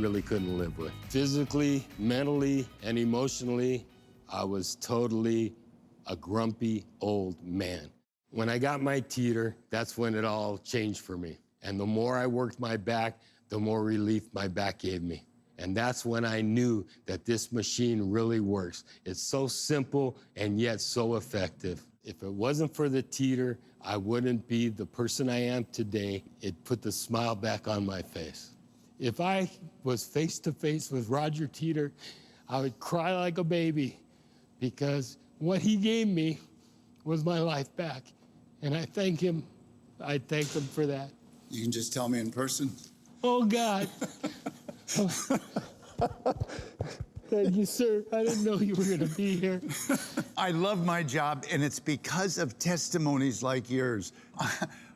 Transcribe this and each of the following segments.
really couldn't live with. Physically, mentally, and emotionally, I was totally a grumpy old man. When I got my Teeter, that's when it all changed for me. And the more I worked my back, the more relief my back gave me. And that's when I knew that this machine really works. It's so simple and yet so effective. If it wasn't for the Teeter, I wouldn't be the person I am today. It put the smile back on my face. If I was face to face with Roger Teeter, I would cry like a baby because what he gave me was my life back. And I thank him. I thank him for that. You can just tell me in person. Oh, God. Thank you, sir. I didn't know you were going to be here. I love my job, and it's because of testimonies like yours.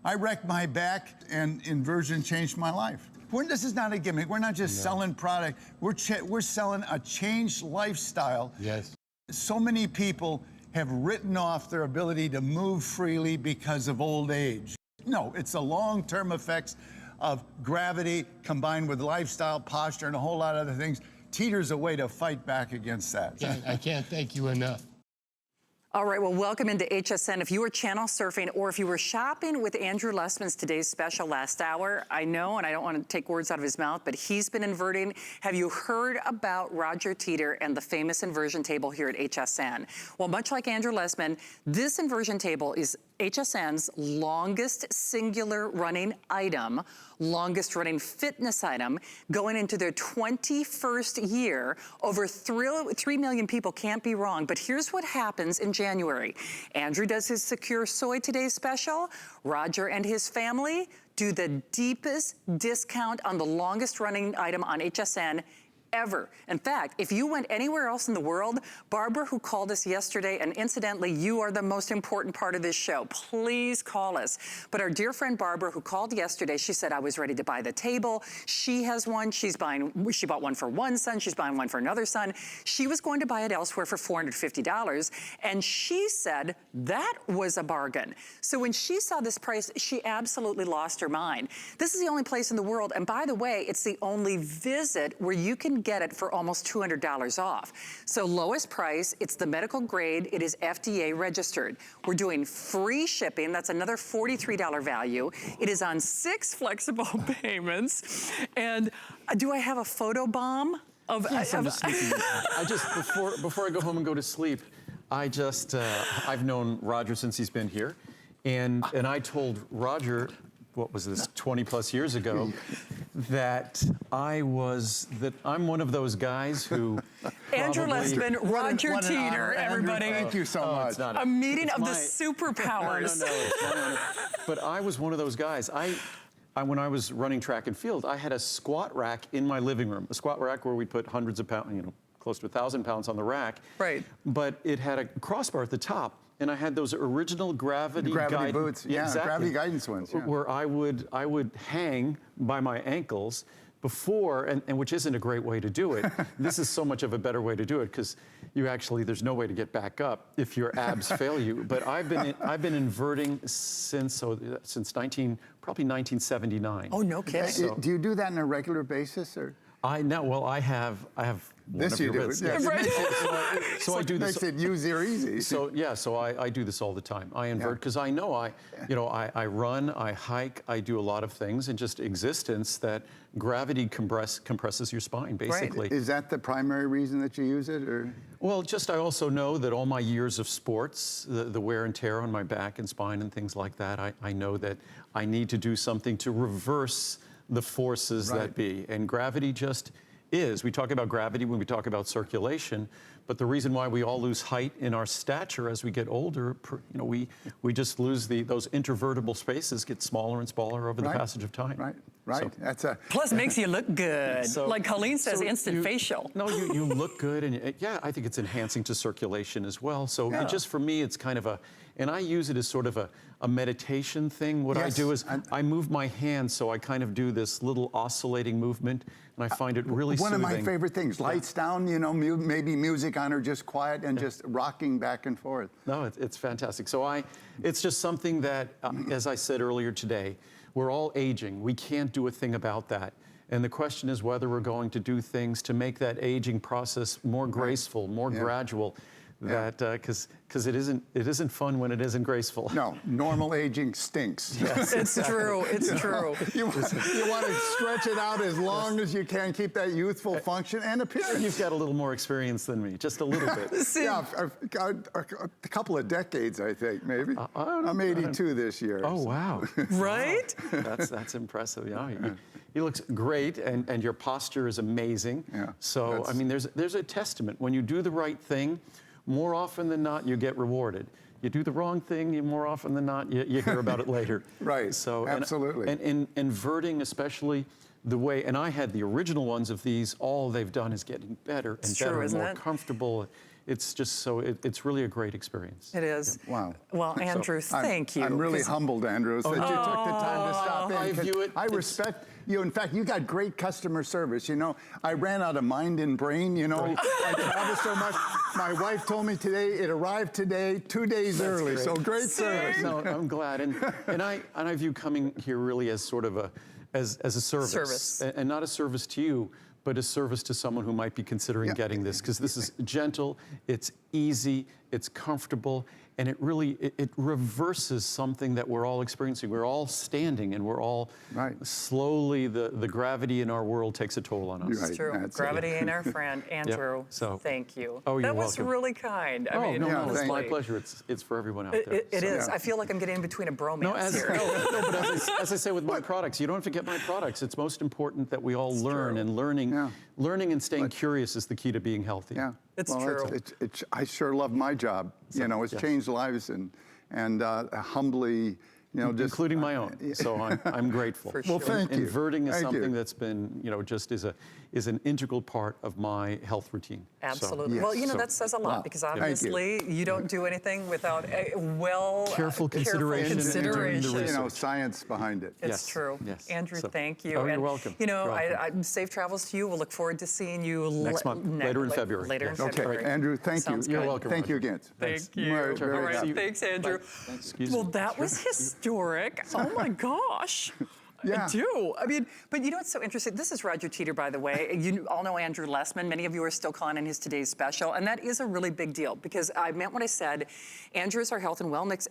I wrecked my back, and Inversion changed my life. This is not a gimmick. We're not just selling product. We're selling a changed lifestyle. Yes. So many people have written off their ability to move freely because of old age. No, it's the long-term effects of gravity combined with lifestyle, posture, and a whole lot of other things. Teeter's a way to fight back against that. I can't thank you enough. All right, well, welcome into HSN. If you were channel surfing or if you were shopping with Andrew Lessman's Today's Special last hour, I know, and I don't want to take words out of his mouth, but he's been inverting. Have you heard about Roger Teeter and the famous inversion table here at HSN? Well, much like Andrew Lessman, this inversion table is HSN's longest singular running item, longest running fitness item, going into their 21st year. Over 3 million people, can't be wrong. But here's what happens in January. Andrew does his Secure Soy Today's Special. Roger and his family do the deepest discount on the longest running item on HSN ever. In fact, if you went anywhere else in the world, Barbara, who called us yesterday, and incidentally, you are the most important part of this show. Please call us. But our dear friend Barbara, who called yesterday, she said, I was ready to buy the table. She has one. She bought one for one son. She's buying one for another son. She was going to buy it elsewhere for $450. And she said that was a bargain. So when she saw this price, she absolutely lost her mind. This is the only place in the world. And by the way, it's the only visit where you can get it for almost $200 off. So lowest price, it's the medical grade, it is FDA registered. We're doing free shipping, that's another $43 value. It is on 6 flexible payments. And do I have a photo bomb? Yes, I'm just sleeping. Before I go home and go to sleep, I've known Roger since he's been here. And I told Roger, what was this, 20 plus years ago, that I'm one of those guys who Andrew Lessman, Roger Teeter, everybody. Thank you so much. A meeting of the superpowers. No. But I was one of those guys. When I was running track and field, I had a squat rack in my living room, a squat rack where we put hundreds of pounds, close to 1,000 pounds on the rack. Right. But it had a crossbar at the top. And I had those original gravity boots, yeah, exactly. Gravity guidance ones, yeah. Where I would hang by my ankles before, and which isn't a great way to do it. This is so much of a better way to do it because there's no way to get back up if your abs fail you. But I've been inverting since probably 1979. Oh, no kidding. So, do you do that on a regular basis, or? I have this you do. Yes. So I do this. Makes it easy. So I do this all the time. I invert because I know I run, I hike, I do a lot of things, and just existence that gravity compresses your spine basically. Right. Is that the primary reason that you use it, or? Well, I also know that all my years of sports, the wear and tear on my back and spine and things like that, I know that I need to do something to reverse the forces that be, and gravity just is. We talk about gravity when we talk about circulation, but the reason why we all lose height in our stature as we get older, we just lose those intervertebral spaces get smaller and smaller over the passage of time. Right. So, plus makes you look good. Like Colleen says, instant facial. No, you look good, and I think it's enhancing to circulation as well. So it just for me, it's kind of and I use it as sort of a meditation thing. What I do is I move my hands, so I kind of do this little oscillating movement, and I find it really one soothing. of my favorite things. Lights down, maybe music on, or just quiet and just rocking back and forth. No, it's fantastic. So it's just something that, as I said earlier today, we're all aging. We can't do a thing about that. And the question is whether we're going to do things to make that aging process more graceful, more gradual. That because it isn't fun when it isn't graceful. No, normal aging stinks. Yes, It's true. It's true. You want to stretch it out as long as you can, keep that youthful function and appearance. You've got a little more experience than me, just a little bit. Yeah, I've got a couple of decades, I think, maybe. I'm 82 this year. Oh, wow. Right? That's impressive. Yeah, he looks great, and your posture is amazing. Yeah, So, I mean, there's a testament. When you do the right thing, more often than not, you get rewarded. You do the wrong thing, more often than not, you hear about it later. Right, So, absolutely. And in inverting, especially the way, and I had the original ones of these, all they've done is getting better and better and more comfortable. It's just so, it's really a great experience. It is. Yeah. Wow. Well, Andrew, thank you. I'm really humbled, Andrew, that you took the time to stop in. I view it. I respect you. In fact, you got great customer service. You know, I ran out of mind and brain. You know, I travel so much. My wife told me today it arrived today, 2 days early. Great. So great service. No, I'm glad, and I view coming here really as sort of as a service, and not a service to you, but a service to someone who might be considering getting this, because this is gentle, it's easy, it's comfortable, and it really, it reverses something that we're all experiencing. We're all standing, and we're all slowly, the gravity in our world takes a toll on us. It's true. Gravity ain't our friend. Andrew, So, thank you. Oh, you're that was welcome. really kind. I mean, no, it's honestly. my pleasure. It's for everyone out there. It is. I feel like I'm getting in between a bromance here. No, but as I say with my products, you don't have to get my products. It's most important that we all learn, and learning and staying curious is the key to being healthy. Yeah, It's true. I sure love my job. You know, it's changed lives and humbly, you know, just including my own. So I'm grateful. For Well, sure. thank you. Inverting is Thank something you. that's been, you know, just is an integral part of my health routine. Absolutely. Yes. Well, you know, So- that says a lot because Thank you. obviously you don't do anything without a Careful consideration. You know, science behind it. It's Yes, true. yes. Andrew, So- thank you. Oh, you're And, welcome. You know, You're welcome. safe travels to you. We'll look forward to seeing you Next month, later in February. Later Yes. in Okay, February. Andrew, thank Sounds you. good. You're welcome, Thank you Roger. again. Thank you. Very All right, happy. thanks, Andrew. Excuse Well, me. that was historic. Oh my gosh. Yeah. I do. I mean, but you know what's so interesting? This is Roger Teeter, by the way. You all know Andrew Lessman. Many of you are still calling in his Today's Special, and that is a really big deal because I meant what I said. Andrew is our health and wellness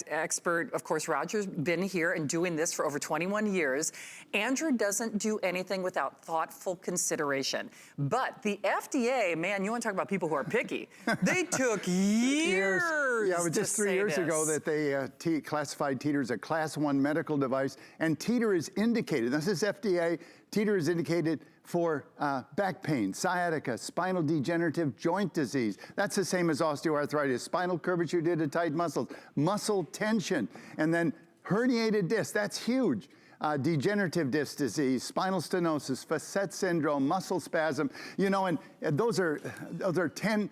expert. Of course, Roger's been here and doing this for over 21 years. Andrew doesn't do anything without thoughtful consideration. But the FDA, man, you want to talk about people who are picky. They took years. Yeah, it was just 3 years ago that they classified Teeter as a Class 1 medical device, and Teeter is indicated. This is FDA. Teeter is indicated for back pain, sciatica, spinal degenerative joint disease. That's the same as osteoarthritis, spinal curvature due to tight muscles, muscle tension, and then herniated disc. That's huge. Degenerative disc disease, spinal stenosis, facet syndrome, muscle spasm. You know, and those are 10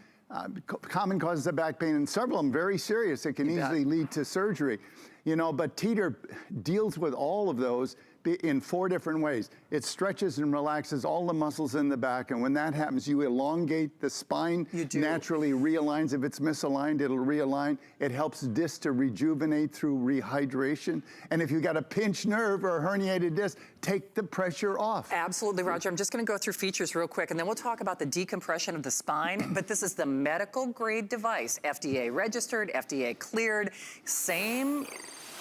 common causes of back pain, and several of them very serious. It can easily lead to surgery. You know, but Teeter deals with all of those in 4 different ways. It stretches and relaxes all the muscles in the back, and when that happens, you elongate the spine. You do. Naturally realigns. If it's misaligned, it'll realign. It helps disc to rejuvenate through rehydration. And if you got a pinched nerve or a herniated disc, take the pressure off. Absolutely, Roger. I'm just going to go through features real quick, and then we'll talk about the decompression of the spine. But this is the medical grade device, FDA registered, FDA cleared, same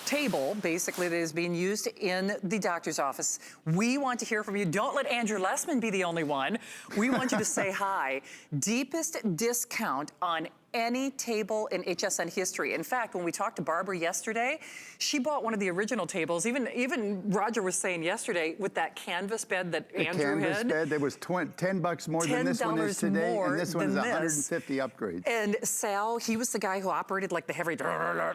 table, basically, that is being used in the doctor's office. We want to hear from you. Don't let Andrew Lessman be the only one. We want you to say hi. Deepest discount on any table in HSN history. In fact, when we talked to Barbara yesterday, she bought one of the original tables. Even Roger was saying yesterday with that canvas bed that Andrew had. Canvas bed, there was $10 more than this one is today, and this one is 150 upgrades. And Sal, he was the guy who operated like the heavy,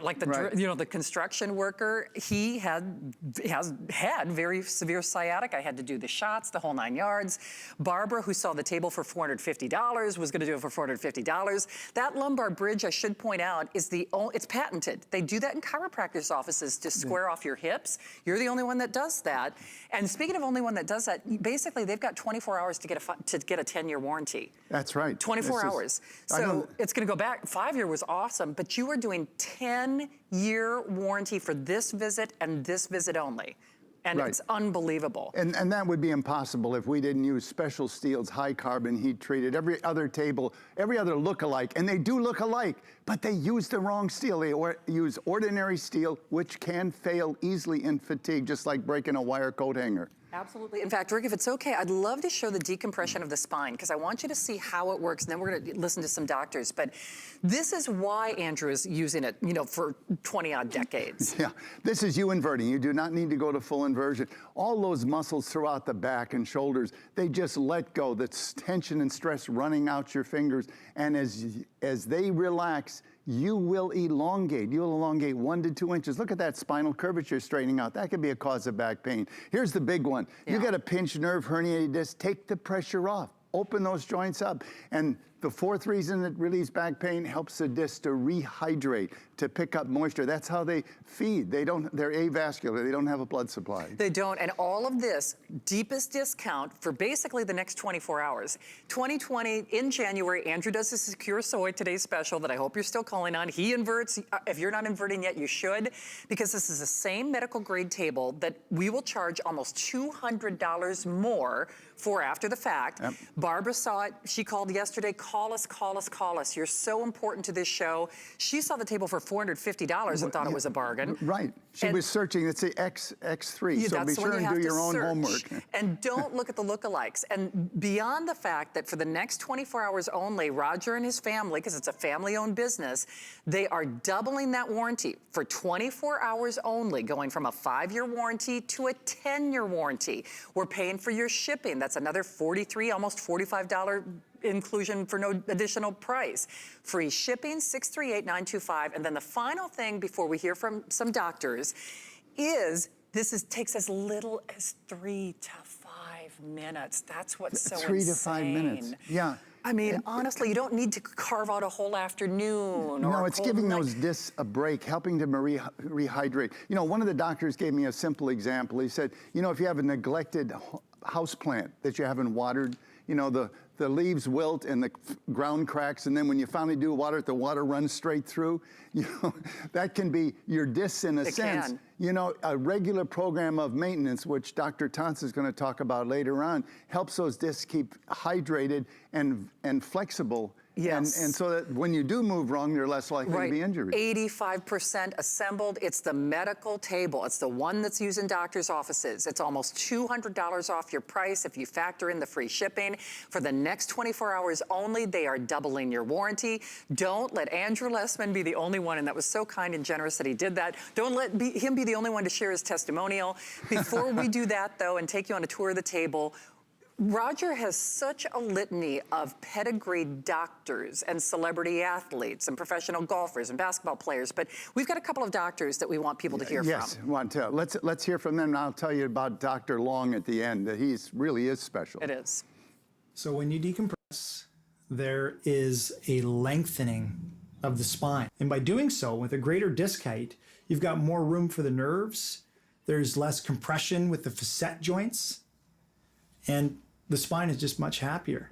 like the you know, the construction worker. He has had very severe sciatica. I had to do the shots, the whole 9 yards. Barbara, who saw the table for $450, was going to do it for $450. That lumbar bridge, I should point out, is it's patented. They do that in chiropractors' offices to square off your hips. You're the only one that does that. And speaking of only one that does that, basically they've got 24 hours to get a 10-year warranty. That's right. 24 hours. So it's going to go back. 5-year was awesome, but you are doing 10-year warranty for this visit and this visit only. And Right. it's unbelievable. And that would be impossible if we didn't use special steels, high carbon, heat treated, every other table, every other look alike. And they do look alike, but they use the wrong steel. They use ordinary steel, which can fail easily in fatigue, just like breaking a wire coat hanger. Absolutely. In fact, Rick, if it's okay, I'd love to show the decompression of the spine because I want you to see how it works, and then we're going to listen to some doctors. But this is why Andrew is using it, you know, for 20-odd decades. Yeah, this is you inverting. You do not need to go to full inversion. All those muscles throughout the back and shoulders, they just let go. That's tension and stress running out your fingers. And as they relax, you will elongate. You'll elongate 1 to 2 inches. Look at that spinal curvature straightening out. That could be a cause of back pain. Here's the big one. Yeah. You got a pinched nerve, herniated disc, take the pressure off. Open those joints up. And the fourth reason it relieves back pain, helps the disc to rehydrate, to pick up moisture. That's how they feed. They're avascular. They don't have a blood supply. They don't. And all of this, deepest discount for basically the next 24 hours. 2020, in January, Andrew does a Secure Soy Today's Special that I hope you're still calling on. He inverts. If you're not inverting yet, you should, because this is the same medical grade table that we will charge almost $200 more for after the fact. Yep. Barbara saw it. She called yesterday. Call us, call us, call us. You're so important to this show. She saw the table for $450 and thought it was a bargain. Right. She was searching. It's the X3. Yeah, so be sure and do your own homework. And don't look at the lookalikes. And beyond the fact that for the next 24 hours only, Roger and his family, because it's a family-owned business, they are doubling that warranty for 24 hours only, going from a 5-year warranty to a 10-year warranty. We're paying for your shipping. That's another $43, almost $45 inclusion for no additional price. Free shipping, 638-925. And then the final thing before we hear from some doctors is this takes as little as 3 to 5 minutes. That's what's so 3 insane. to 5 minutes. Yeah. I mean, honestly, you don't need to carve out a whole afternoon. No, it's giving those discs a break, helping them rehydrate. You know, one of the doctors gave me a simple example. He said, you know, if you have a neglected house plant that you haven't watered, you know, the leaves wilt and the ground cracks, and then when you finally do water it, the water runs straight through. You know, that can be your discs in a sense. You know, a regular program of maintenance, which Dr. Thompson is going to talk about later on, helps those discs keep hydrated and flexible. Yes. And so that when you do move wrong, you're less likely to be injured. 85% assembled. It's the medical table. It's the one that's used in doctors' offices. It's almost $200 off your price if you factor in the free shipping. For the next 24 hours only, they are doubling your warranty. Don't let Andrew Lessman be the only one, and that was so kind and generous that he did that. Don't let him be the only one to share his testimonial. Before we do that, though, and take you on a tour of the table, Roger has such a litany of pedigreed doctors and celebrity athletes and professional golfers and basketball players, but we've got a couple of doctors that we want people to hear from. Yes, let's hear from them, and I'll tell you about Dr. Long at the end. He really is special. It is. So when you decompress, there is a lengthening of the spine. And by doing so, with a greater disc height, you've got more room for the nerves. There's less compression with the facet joints. And the spine is just much happier.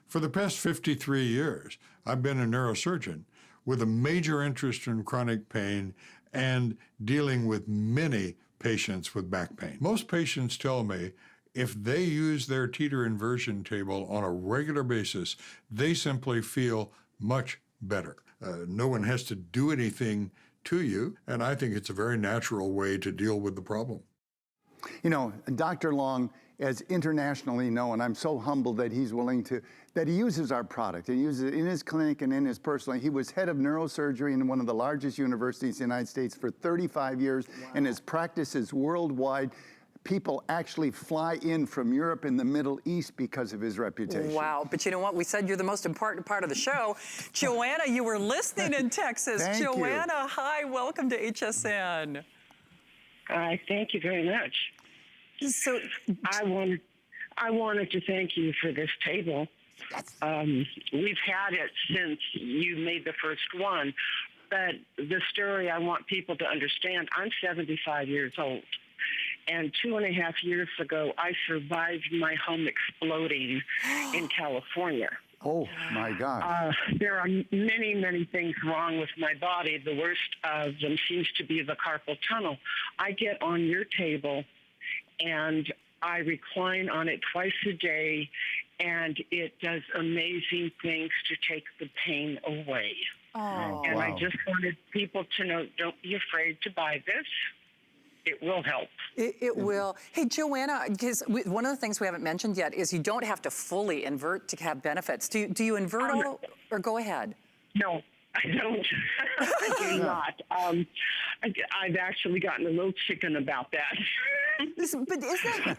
For the past 53 years, I've been a neurosurgeon with a major interest in chronic pain and dealing with many patients with back pain. Most patients tell me if they use their Teeter inversion table on a regular basis, they simply feel much better. No one has to do anything to you, and I think it's a very natural way to deal with the problem. You know, Dr. Long, as internationally known, I'm so humbled that he's willing to, that he uses our product. He uses it in his clinic and in his personal. He was head of neurosurgery in one of the largest universities in the United States for 35 years, and his practice is worldwide. People actually fly in from Europe and the Middle East because of his reputation. Wow, but you know what? We said you're the most important part of the show. Joanna, you were listening in Texas. Thank Joanna, you. hi, welcome to HSN. Thank you very much. So I wanted to thank you for this table. We've had it since you made the first one, but the story I want people to understand, I'm 75 years old, and 2.5 years ago, I survived my home exploding in California. Oh, my God. There are many, many things wrong with my body. The worst of them seems to be the carpal tunnel. I get on your table and I recline on it twice a day, and it does amazing things to take the pain away. Oh, And wow. I just wanted people to know, don't be afraid to buy this. It will help. It will. Hey, Joanna, because one of the things we haven't mentioned yet is you don't have to fully invert to have benefits. Do you invert all, or go ahead? No, I don't. I do not. I've actually gotten a little chicken about that. But isn't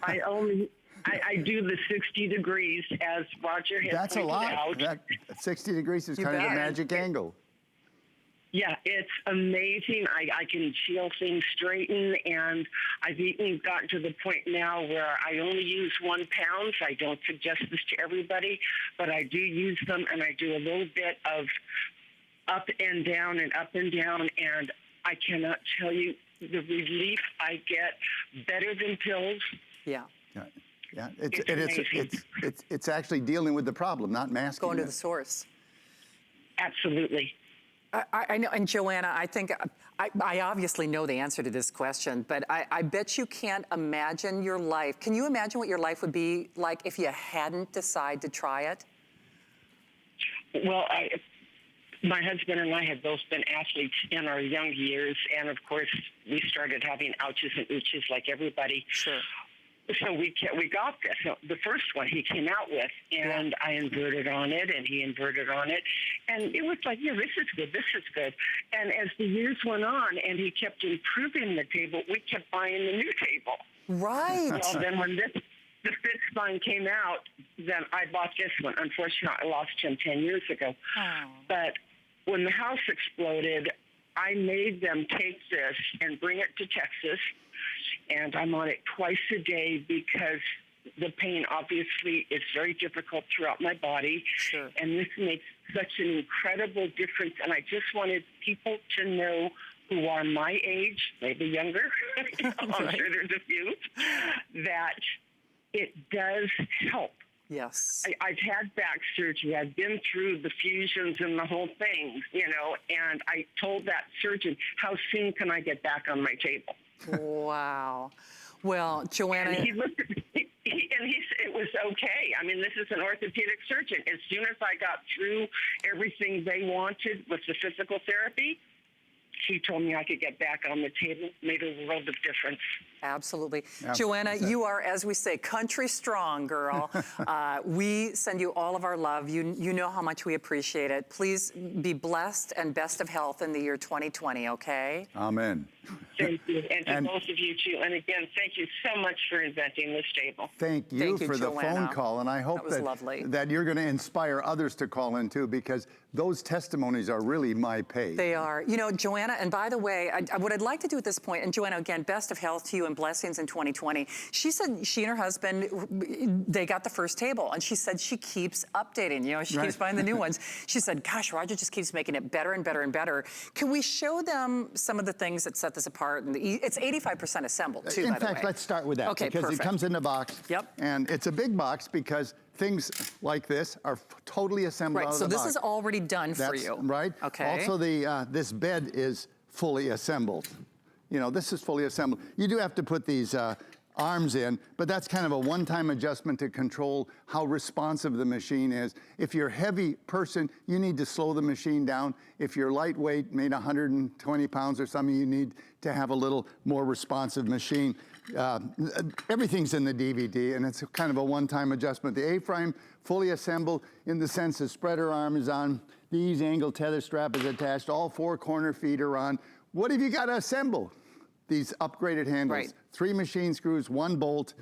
I do the 60 degrees, as Roger has That's a pointed lot. out. That 60 degrees is You kind of the bet. magic angle. Yeah, it's amazing. I can feel things straighten, and I've even gotten to the point now where I only use 1 pound. I don't suggest this to everybody, but I do use them, and I do a little bit of up and down and up and down, and I cannot tell you the relief I get, better than pills. Yeah. Yeah, It's it's actually dealing with the problem, not masking Going to it. the source. Absolutely. I know, and Joanna, I think, I obviously know the answer to this question, but I bet you can't imagine your life. Can you imagine what your life would be like if you hadn't decided to try it? Well, my husband and I have both been athletes in our young years, and of course, we started having ouches and ooches like everybody. Sure. So we got this. So the first one he came out with, and I inverted on it, and he inverted on it, and it was like, yeah, this is good, this is good. And as the years went on, and he kept improving the table, we kept buying the new table. Right. Well, then when the FitSpine came out, then I bought this one. Unfortunately, I lost him 10 years ago. Oh. But when the house exploded, I made them take this and bring it to Texas, and I'm on it twice a day because the pain obviously is very difficult throughout my body. Sure. And this makes such an incredible difference, and I just wanted people to know who are my age, maybe younger, I'm sure there's a few, that it does help. Yes. I've had back surgery. I've been through the fusions and the whole thing, and I told that surgeon, how soon can I get back on my table? Wow. Well, Joanna. And he looked at me, and he said it was okay. I mean, this is an orthopedic surgeon. As soon as I got through everything they wanted with the physical therapy, he told me I could get back on the table. Made a world of difference. Absolutely. Joanna, you are, as we say, country strong, girl. We send you all of our love. You know how much we appreciate it. Please be blessed and best of health in the year 2020, okay? Amen. Thank you. And to both of you, too. And again, thank you so much for inventing this table. Thank you Thank you, for the Joanna. phone call, and I hope That was lovely. that you're going to inspire others to call in too, because those testimonies are really my pay. They are. You know, Joanna, and by the way, what I'd like to do at this point, and Joanna, again, best of health to you and blessings in 2020. She said she and her husband, they got the first table, and she said she keeps updating. She keeps buying the new ones. She said, gosh, Roger just keeps making it better and better and better. Can we show them some of the things that set this apart? And it's 85% assembled, too, In by the fact, way. let's start with that, Okay, because perfect. it comes in a box. Yep. And it's a big box because things like this are totally assembled out Right, of so the this box. is already done for That's you. right. Okay. Also, this bed is fully assembled. This is fully assembled. You do have to put these arms in, but that's kind of a one-time adjustment to control how responsive the machine is. If you're a heavy person, you need to slow the machine down. If you're lightweight, maybe 120 pounds or something, you need to have a little more responsive machine. Everything's in the DVD, and it's kind of a one-time adjustment. The A-frame, fully assembled in the sense the spreader arm is on, the easy angle tether strap is attached, all 4 corner feet are on. What have you got to assemble? These upgraded handles. Right. 3 machine screws, 1 bolt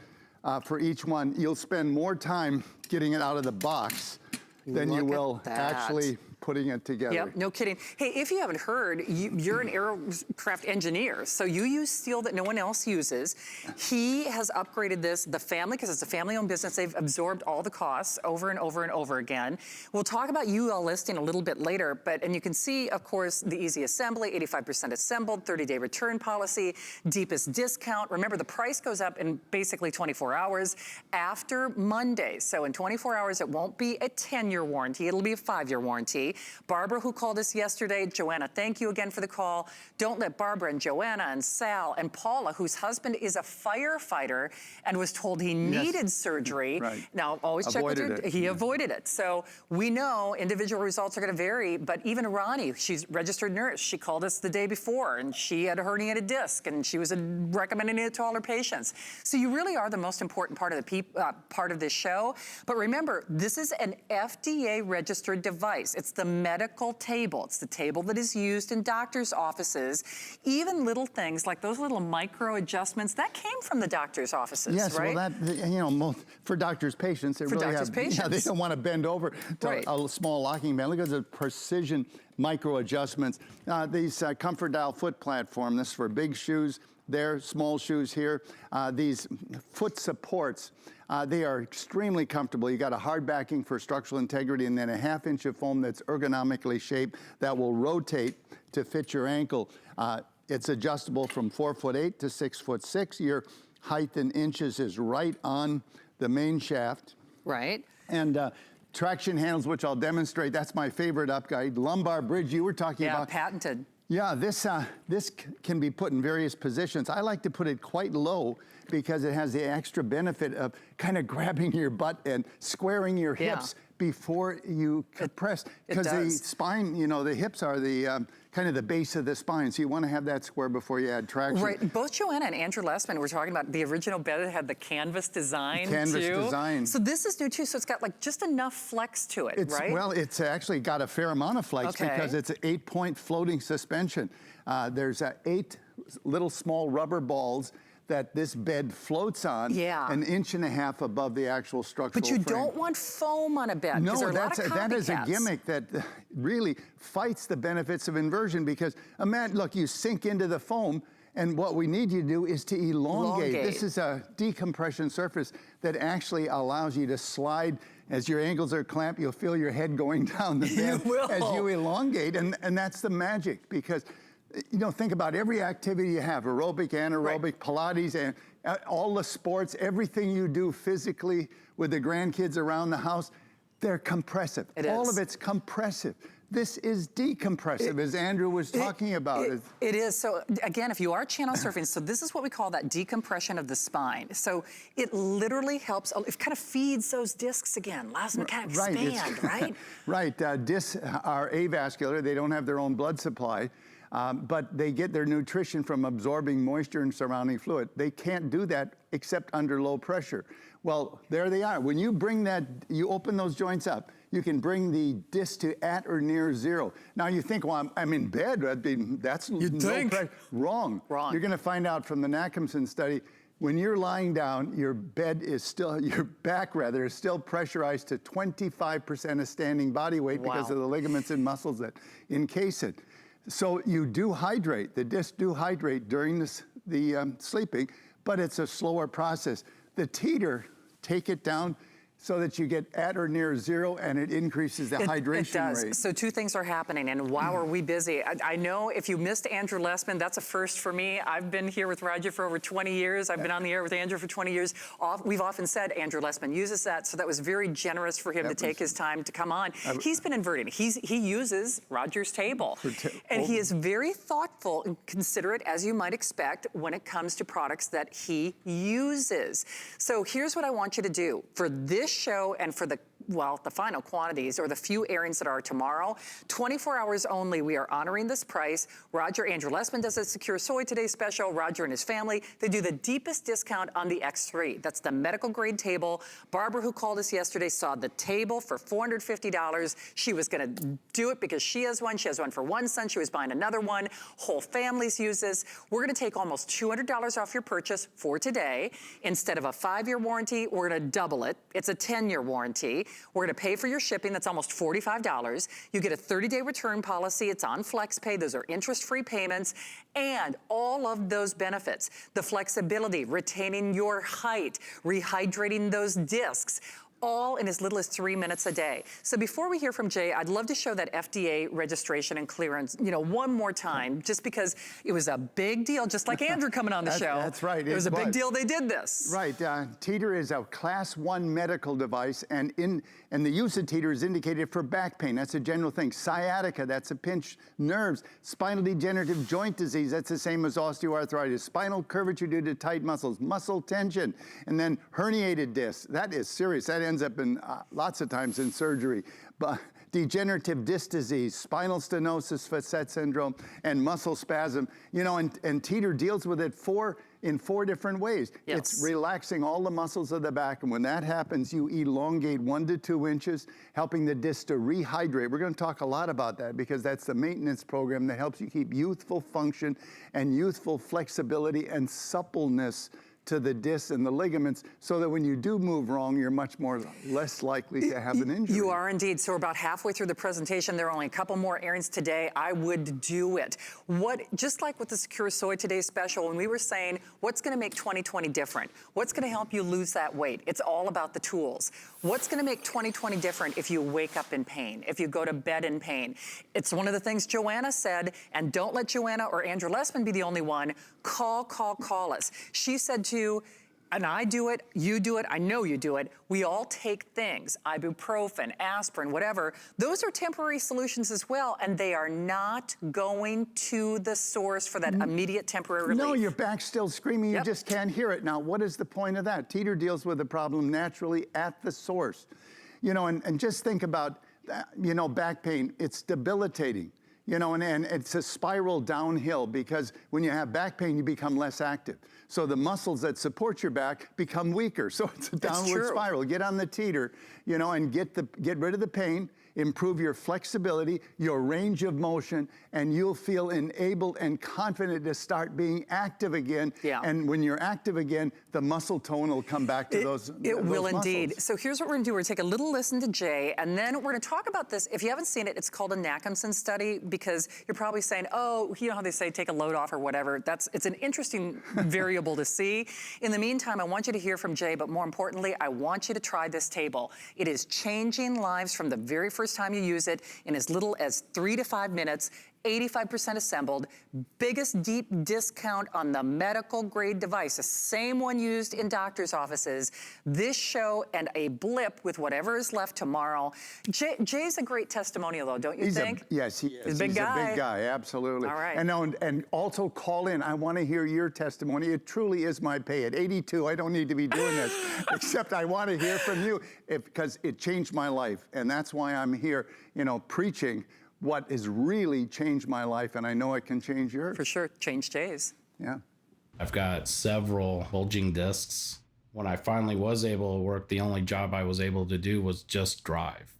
for each one. You'll spend more time getting it out of the box than you Look at will that. actually putting it together. Yep, no kidding. Hey, if you haven't heard, you're an aircraft engineer, so you use steel that no one else uses. He has upgraded this, the family, because it's a family-owned business, they've absorbed all the costs over and over and over again. We'll talk about UL listing a little bit later, and you can see, of course, the easy assembly, 85% assembled, 30-day return policy, deepest discount. Remember, the price goes up in basically 24 hours after Monday. So in 24 hours, it won't be a 10-year warranty, it'll be a 5-year warranty. quality. Barbara, who called us yesterday, Joanna, thank you again for the call. Don't let Barbara and Joanna and Sal and Paula, whose husband is a firefighter and was told he needed surgery. Right. Now, always check with your, he avoided it. So we know individual results are going to vary, but even Ronnie, she's registered nurse, she called us the day before and she had a herniated disc and she was recommending it to all her patients. So you really are the most important part of the part of this show. But remember, this is an FDA registered device. It's the medical table. It's the table that is used in doctor's offices. Even little things like those little micro adjustments, that came from the doctor's offices, yes, right? well, that, you know, for doctors' patients, they really have, yeah, they don't want to bend over to a small locking band. Look at the precision micro adjustments. These Comfort Dial foot platform, this is for big shoes there, small shoes here. These foot supports, they are extremely comfortable. You got a hard backing for structural integrity and then a 1/2 inch of foam that's ergonomically shaped that will rotate to fit your ankle. It's adjustable from 4'8" to 6'6". Your height in inches is right on the main shaft. Right. And traction handles, which I'll demonstrate. That's my favorite upguide. Lumbar bridge you were talking about. Yeah, patented. Yeah, this can be put in various positions. I like to put it quite low because it has the extra benefit of kind of grabbing your butt and squaring your hips before you compress. Because the spine, you know, the hips are the kind of the base of the spine. So you want to have that square before you add traction. Right. Both Joanna and Andrew Lessman were talking about the original bed that had the canvas design design. So this is new too. So it's got like just enough flex to it, right? Well, it's actually got a fair amount of flex because it's an 8-point floating suspension. There's 8 little small rubber balls that this bed floats on, 1.5 inches above the actual structural But you frame. don't want foam on a bed. No, that is a gimmick that really fights the benefits of inversion because, look, you sink into the foam and what we need you to do is to elongate. This is a decompression surface that actually allows you to slide. As your ankles are clamped, you'll feel your head going down the bed as you elongate, and that's the magic because you know, think about every activity you have, aerobic, anaerobic, Pilates, and all the sports, everything you do physically with the grandkids around the house, they're compressive. All of it's compressive. This is decompressive, as Andrew was talking about. It is. So again, if you are channel surfing, so this is what we call that decompression of the spine. So it literally helps, it kind of feeds those discs again, allows them to kind of expand, right? Right. Discs are avascular. They don't have their own blood supply. But they get their nutrition from absorbing moisture and surrounding fluid. They can't do that except under low pressure. Well, there they are. When you bring that, you open those joints up, you can bring the disc to at or near 0. Now you think, well, I'm in bed. That's no pressure. Wrong. You're going to find out from the Nackhamson study, when you're lying down, your back is still pressurized to 25% of standing body weight because of the ligaments and muscles that encase it. So you do hydrate, the discs do hydrate during the sleeping, but it's a slower process. The teeter, take it down so that you get at or near 0 and it increases the hydration rate. So 2 things are happening, and wow, are we busy. I know if you missed Andrew Lessman, that's a first for me. I've been here with Roger for over 20 years. I've been on the air with Andrew for 20 years. We've often said Andrew Lessman uses that, so that was very generous for him to take his time to come on. He's been inverting. He uses Roger's table, and he is very thoughtful and considerate, as you might expect, when it comes to products that he uses. So here's what I want you to do. For this show and for the final quantities or the few airings that are tomorrow, 24 hours only, we are honoring this price. Andrew Lessman does a Secure Soy Today special. Roger and his family, they do the deepest discount on the X3. That's the medical grade table. Barbara, who called us yesterday, saw the table for $450. She was gonna do it because she has one. She has one for one son. She was buying another one. Whole families use this. We're gonna take almost $200 off your purchase for today. Instead of a 5-year warranty, we're gonna double it. It's a 10-year warranty. We're gonna pay for your shipping, that's almost $45. You get a 30-day return policy, it's on FlexPay, those are interest-free payments, and all of those benefits. The flexibility, retaining your height, rehydrating those discs, all in as little as 3 minutes a day. So before we hear from Jay, I'd love to show that FDA registration and clearance, you know, one more time, just because it was a big deal, just like Andrew coming on the show. That's right. It was a big deal they did this. Right. Teeter is a Class 1 medical device, and the use of Teeter is indicated for back pain. That's a general thing. Sciatica, that's a pinched nerves. Spinal degenerative joint disease, that's the same as osteoarthritis. Spinal curvature due to tight muscles, muscle tension, and then herniated discs. That is serious. That ends up in lots of times in surgery. But degenerative disc disease, spinal stenosis, facet syndrome, and muscle spasm. You know, and Teeter deals with it in four different ways. Yes. It's relaxing all the muscles of the back, and when that happens, you elongate 1 to 2 inches, helping the disc to rehydrate. We're going to talk a lot about that because that's the maintenance program that helps you keep youthful function and youthful flexibility and suppleness to the discs and the ligaments, so that when you do move wrong, you're less likely to have an injury. You are indeed. So we're about halfway through the presentation. There are only a couple more errands today. I would do it. Just like with the Secure Soy Today's Special, when we were saying, what's gonna make 2020 different? What's gonna help you lose that weight? It's all about the tools. What's gonna make 2020 different if you wake up in pain, if you go to bed in pain? It's one of the things Joanna said, and don't let Joanna or Andrew Lessman be the only one. Call us. She said to you, and I do it, you do it, I know you do it, we all take things, ibuprofen, aspirin, whatever. Those are temporary solutions as well, and they are not going to the source for that immediate temporary relief. No, your back's still screaming, you just can't hear it. Now, what is the point of that? Teeter deals with the problem naturally at the source. You know, and just think about, you know, back pain, it's debilitating. You know, and it's a spiral downhill because when you have back pain, you become less active. So the muscles that support your back become weaker. So it's a downward spiral. Get on the Teeter, you know, and get rid of the pain, improve your flexibility, your range of motion, and you'll feel enabled and confident to start being active again. Yeah. And when you're active again, the muscle tone will come back to those It will muscles. indeed. So here's what we're gonna do. We're gonna take a little listen to Jay, and then we're gonna talk about this. If you haven't seen it, it's called a Nackhamson study, because you're probably saying, oh, you know how they say take a load off or whatever. It's an interesting variable to see. In the meantime, I want you to hear from Jay, but more importantly, I want you to try this table. It is changing lives from the very first time you use it in as little as 3 to 5 minutes. 85% assembled, biggest deep discount on the medical grade device, the same one used in doctor's offices. This show and a blip with whatever is left tomorrow. Jay's a great testimonial though, don't you think? Yes, he is. He's a big guy. A big guy, absolutely. All right. And also call in. I want to hear your testimony. It truly is my pay. At 82, I don't need to be doing this, except I want to hear from you because it changed my life. And that's why I'm here, you know, preaching what has really changed my life, and I know it can change yours. For sure, change Jay's. Yeah. I've got several bulging discs. When I finally was able to work, the only job I was able to do was just drive.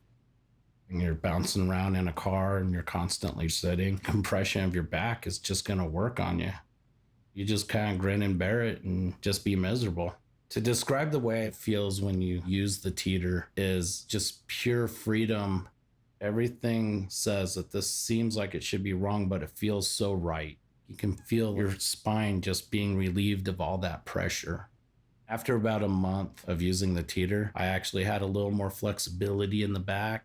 And you're bouncing around in a car and you're constantly sitting. Compression of your back is just gonna work on you. You just kind of grin and bear it and just be miserable. To describe the way it feels when you use the Teeter is just pure freedom. Everything says that this seems like it should be wrong, but it feels so right. You can feel your spine just being relieved of all that pressure. After about a month of using the Teeter, I actually had a little more flexibility in the back.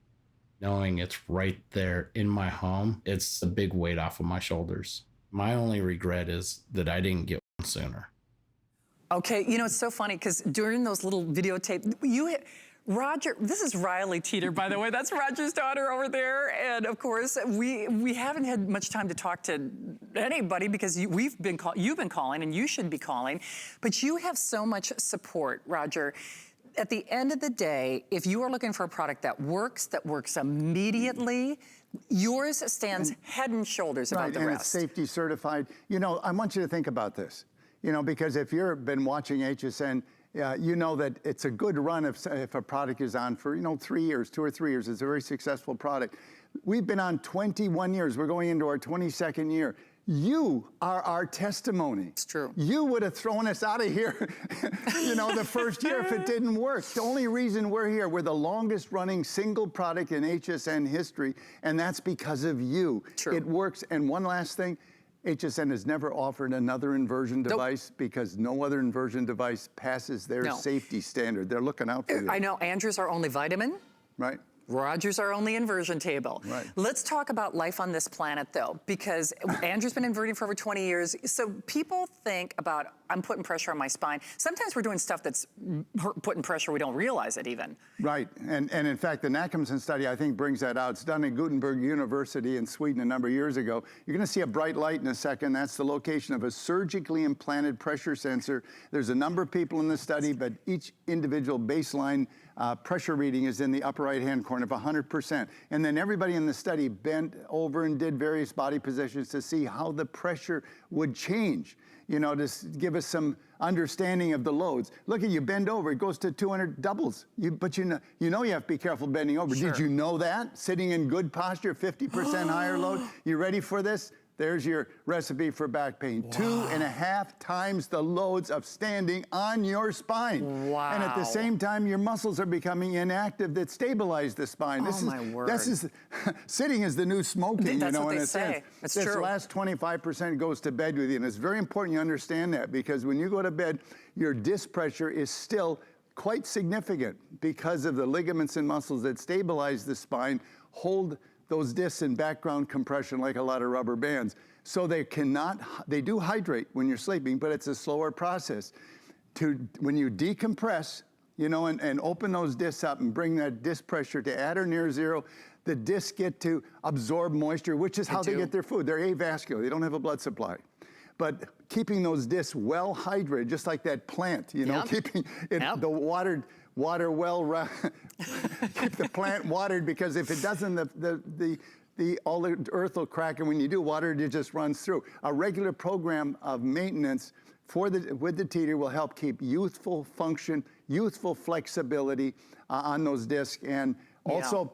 Knowing it's right there in my home, it's a big weight off of my shoulders. My only regret is that I didn't get one sooner. Okay, you know, it's so funny because during those little videotape, Roger, this is Riley Teeter, by the way. That's Roger's daughter over there. And of course, we haven't had much time to talk to anybody because you've been calling and you should be calling. But you have so much support, Roger. At the end of the day, if you are looking for a product that works immediately, yours stands head and shoulders above the and rest. It's safety certified. You know, I want you to think about this. You know, because if you've been watching HSN, you know that it's a good run if a product is on for, 3 years, 2 or 3 years. It's a very successful product. We've been on 21 years. We're going into our 22nd year. You are our testimony. It's true. You would have thrown us out of here, the first year if it didn't work. The only reason we're here, we're the longest running single product in HSN history, and that's because of you. True. It works. And one last thing, HSN has never offered another inversion device because no other inversion device passes their safety standard. They're looking out for you. I know Andrew's our only vitamin. Right. Roger's our only inversion table. Right. Let's talk about life on this planet though, because Andrew's been inverting for over 20 years. So people think about, I'm putting pressure on my spine. Sometimes we're doing stuff that's putting pressure, we don't realize it even. Right, and in fact, the Nakamson study, I think, brings that out. It's done at Gutenberg University in Sweden a number of years ago. You're gonna see a bright light in a second. That's the location of a surgically implanted pressure sensor. There's a number of people in the study, but each individual baseline pressure reading is in the upper right-hand corner of 100%. And then everybody in the study bent over and did various body positions to see how the pressure would change, you know, to give us some understanding of the loads. Look at you, bend over, it goes to 200 doubles. But you know you have to be careful bending over. Sure. Did you know that? Sitting in good posture, 50% higher load. You ready for this? There's your recipe for back pain. Wow. 2.5 times the loads of standing on your spine. Wow. And at the same time, your muscles are becoming inactive that stabilize the spine. This is sitting is the new smoking, That's you know, what in they a say. sense. That's this true. last 25% goes to bed with you. And it's very important you understand that, because when you go to bed, your disc pressure is still quite significant because of the ligaments and muscles that stabilize the spine, hold those discs in background compression like a lot of rubber bands. So they do hydrate when you're sleeping, but it's a slower process. When you decompress, you know, and open those discs up and bring that disc pressure to at or near zero, the discs get to absorb moisture, which is how they get their food. They're avascular, they don't have a blood supply. But keeping those discs well hydrated, just like that plant, you know, keeping it, the water well, keep the plant watered, because if it doesn't, all the earth will crack, and when you do, water it just runs through. A regular program of maintenance with the teeter will help keep youthful function, youthful flexibility on those discs, and also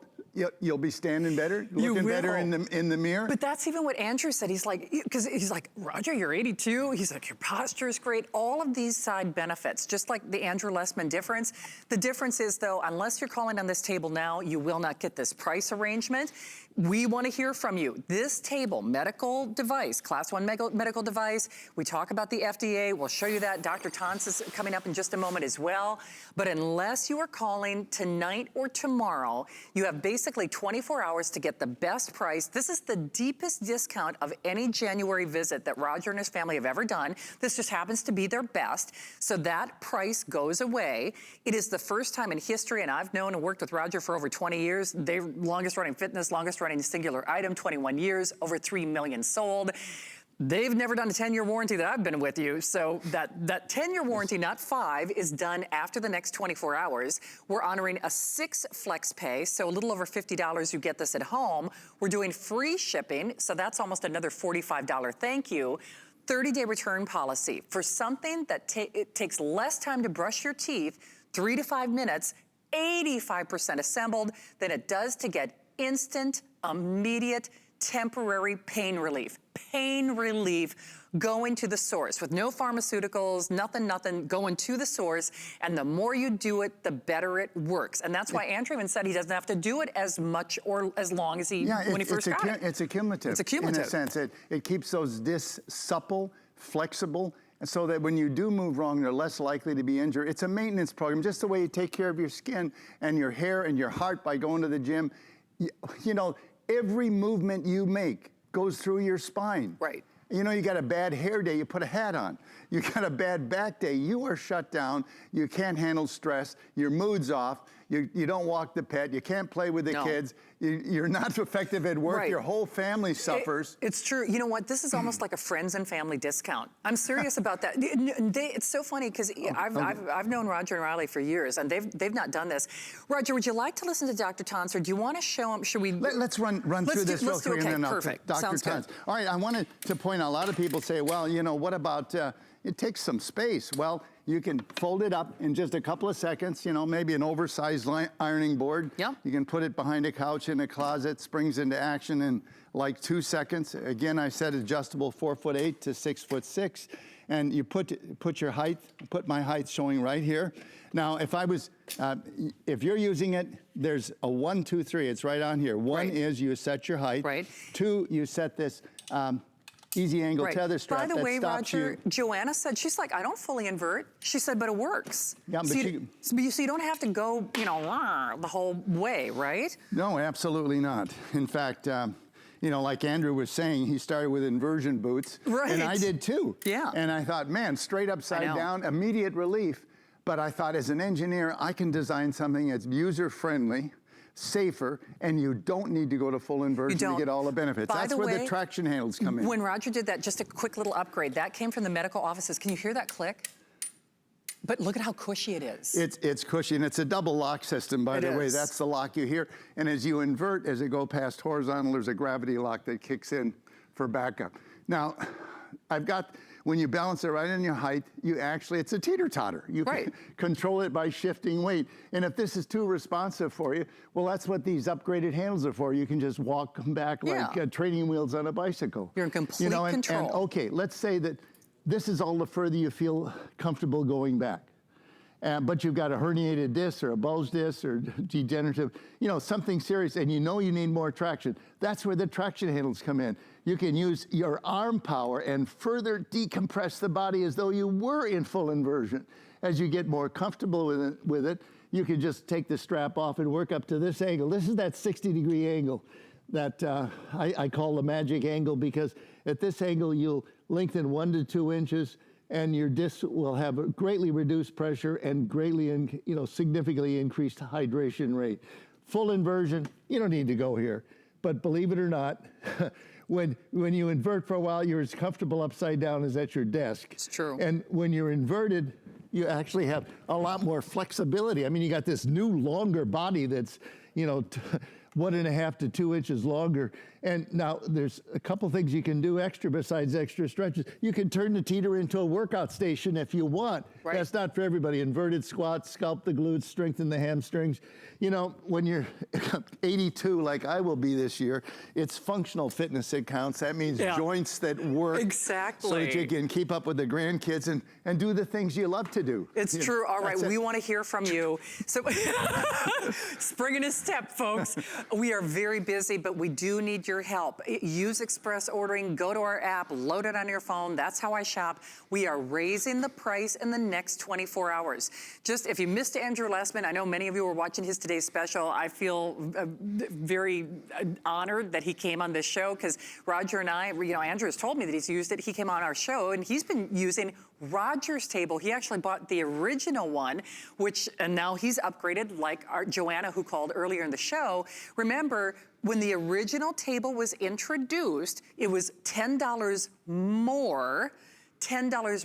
you'll be standing better, looking better in the mirror. But that's even what Andrew said. He's like, Roger, you're 82. He's like, your posture is great. All of these side benefits, just like the Andrew Lessman difference. The difference is, though, unless you're calling on this table now, you will not get this price arrangement. We want to hear from you. This table, medical device, class 1 medical device. We talk about the FDA. We'll show you that. Dr. Tons is coming up in just a moment as well. But unless you are calling tonight or tomorrow, you have basically 24 hours to get the best price. This is the deepest discount of any January visit that Roger and his family have ever done. This just happens to be their best. So that price goes away. It is the first time in history, and I've known and worked with Roger for over 20 years. They're longest running fitness, longest running singular item, 21 years, over 3 million sold. They've never done a 10-year warranty that I've been with you, so that 10-year warranty, not 5, is done after the next 24 hours. We're honoring a 6 flex pay, so a little over $50 you get this at home. We're doing free shipping, so that's almost another $45 thank you. 30-day return policy. For something that it takes less time to brush your teeth, 3 to 5 minutes, 85% assembled, than it does to get instant, immediate, temporary pain relief. Pain relief going to the source with no pharmaceuticals, nothing, going to the source. And the more you do it, the better it works. And that's why Andrew even said he doesn't have to do it as much or as long as when he first got it. It's a cumulative. It's a cumulative. In a sense, it keeps those discs supple, flexible, and so that when you do move wrong, they're less likely to be injured. It's a maintenance program, just the way you take care of your skin and your hair and your heart by going to the gym. You know, every movement you make goes through your spine. Right. You know, you got a bad hair day, you put a hat on. You got a bad back day, you are shut down, you can't handle stress, your mood's off, you don't walk the pet, you can't play with the kids, you're not effective at work, your whole family suffers. It's true. You know what? This is almost like a friends and family discount. I'm serious about that. It's so funny because I've known Roger and Riley for years, and they've not done this. Roger, would you like to listen to Dr. Tons, or do you want to show him? Should we? Let's run through this real quick, and then I'll Dr. Tons. All right, I wanted to point out, a lot of people say, well, you know, what about, it takes some space. Well, you can fold it up in just a couple of seconds, you know, maybe an oversized ironing board. Yeah. You can put it behind a couch in a closet, springs into action in like 2 seconds. Again, I said adjustable 4'8" to 6'6", and you put your height, put my height showing right here. Now, if you're using it, there's a 1, 2, 3. It's right on here. 1 is you set your height. Right. 2, you set this easy angle tether strap By the that way, stops Roger, you. Joanna said, she's like, I don't fully invert. She said, but it works. Yeah, but so you don't have to go, you know, the whole way, right? No, absolutely not. In fact, you know, like Andrew was saying, he started with inversion boots. Right. And I did too. Yeah. And I thought, man, straight upside down, immediate relief. But I thought, as an engineer, I can design something that's user-friendly, safer, and you don't need to go to full inversion to get all the benefits. That's where the traction handles come in. When Roger did that, just a quick little upgrade, that came from the medical offices. Can you hear that click? But look at how cushy it is. It's cushy, and it's a double lock system, by the way. That's the lock you hear. And as you invert, as it go past horizontal, there's a gravity lock that kicks in for backup. Now, when you balance it right on your height, it's a teeter-totter. You can control it by shifting weight. And if this is too responsive for you, well, that's what these upgraded handles are for. You can just walk them back like training wheels on a bicycle. You're in complete control. And okay, let's say that this is all the further you feel comfortable going back. But you've got a herniated disc or a bulge disc or degenerative, you know, something serious, and you know you need more traction. That's where the traction handles come in. You can use your arm power and further decompress the body as though you were in full inversion. As you get more comfortable with it, you can just take the strap off and work up to this angle. This is that 60-degree angle that I call the magic angle, because at this angle you'll lengthen 1 to 2 inches, and your disc will have a greatly reduced pressure and greatly, significantly increased hydration rate. Full inversion, you don't need to go here. But believe it or not, when you invert for a while, you're as comfortable upside down as at your desk. It's true. And when you're inverted, you actually have a lot more flexibility. I mean, you got this new longer body that's, 1.5 to 2 inches longer. And now there's a couple things you can do extra besides extra stretches. You can turn the teeter into a workout station if you want. Right. That's not for everybody. Inverted squats, sculpt the glutes, strengthen the hamstrings. You know, when you're 82, like I will be this year, it's functional fitness that counts. That means joints that work. Exactly. So that you can keep up with the grandkids and do the things you love to do. It's true. All right, we want to hear from you. So spring in a step, folks. We are very busy, but we do need your help. Use express ordering, go to our app, load it on your phone. That's how I shop. We are raising the price in the next 24 hours. Just if you missed Andrew Lessman, I know many of you were watching his today's special. I feel very honored that he came on this show, because Roger and I, Andrew has told me that he's used it. He came on our show and he's been using Roger's table. He actually bought the original one, and now he's upgraded, like our Joanna, who called earlier in the show. Remember, when the original table was introduced, it was $10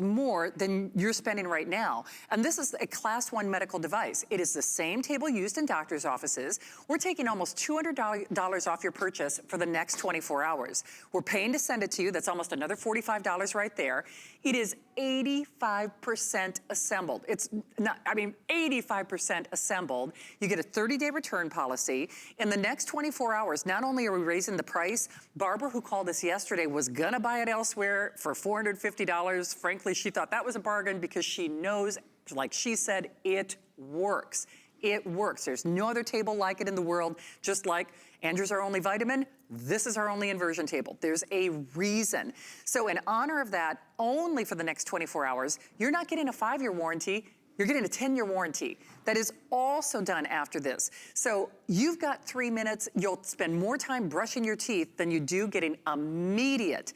more than you're spending right now. And this is a Class 1 medical device. It is the same table used in doctor's offices. We're taking almost $200 off your purchase for the next 24 hours. We're paying to send it to you. That's almost another $45 right there. It is 85% assembled. It's not, 85% assembled. You get a 30-day return policy. In the next 24 hours, not only are we raising the price, Barbara, who called us yesterday, was gonna buy it elsewhere for $450. Frankly, she thought that was a bargain, because she knows, like she said, it works. It works. There's no other table like it in the world. Just like Andrew's our only vitamin, this is our only inversion table. There's a reason. So in honor of that, only for the next 24 hours, you're not getting a 5-year warranty, you're getting a 10-year warranty. That is also done after this. So you've got 3 minutes. You'll spend more time brushing your teeth than you do getting immediate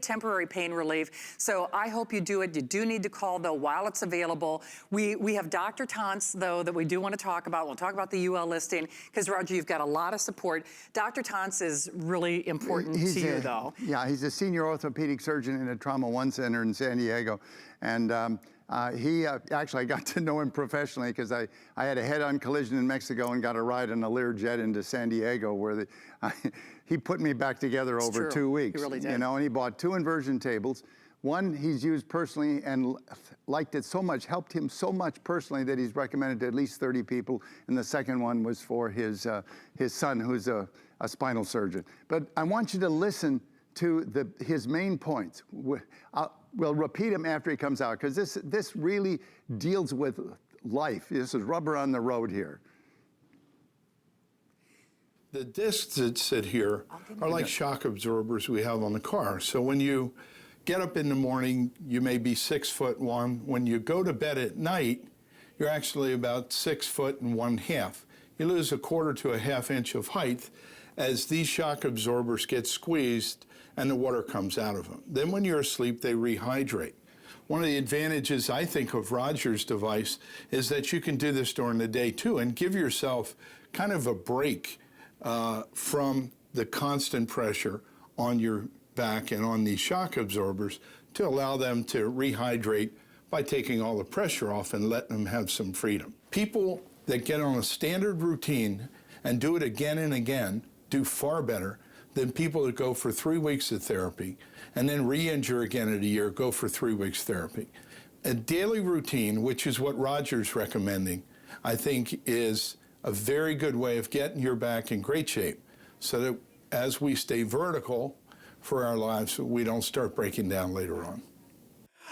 temporary pain relief. So I hope you do it. You do need to call, though, while it's available. We have Dr. Tantz, though, that we do want to talk about. We'll talk about the UL listing, because, Roger, you've got a lot of support. Dr. Tantz is really important to you, though. Yeah, he's a senior orthopedic surgeon in a Trauma 1 center in San Diego. And actually, I got to know him professionally, because I had a head-on collision in Mexico and got a ride on a Learjet into San Diego, where he put me back together over 2 weeks. He really did. And he bought 2 inversion tables. One he's used personally and liked it so much, helped him so much personally, that he's recommended to at least 30 people. And the second one was for his son, who's a spinal surgeon. But I want you to listen to his main points. We'll repeat him after he comes out, because this really deals with life. This is rubber on the road here. The discs that sit here are like shock absorbers we have on the car. So when you get up in the morning, you may be 6'1". When you go to bed at night, you're actually about 6'1½". You lose 1/4 to 1/2 inch of height as these shock absorbers get squeezed and the water comes out of them. Then when you're asleep, they rehydrate. One of the advantages, I think, of Roger's device is that you can do this during the day too and give yourself kind of a break from the constant pressure on your back and on these shock absorbers to allow them to rehydrate by taking all the pressure off and letting them have some freedom. People that get on a standard routine and do it again and again do far better than people that go for 3 weeks of therapy and then re-injure again at a year, go for 3 weeks therapy. A daily routine, which is what Roger's recommending, I think is a very good way of getting your back in great shape so that as we stay vertical for our lives, we don't start breaking down later on.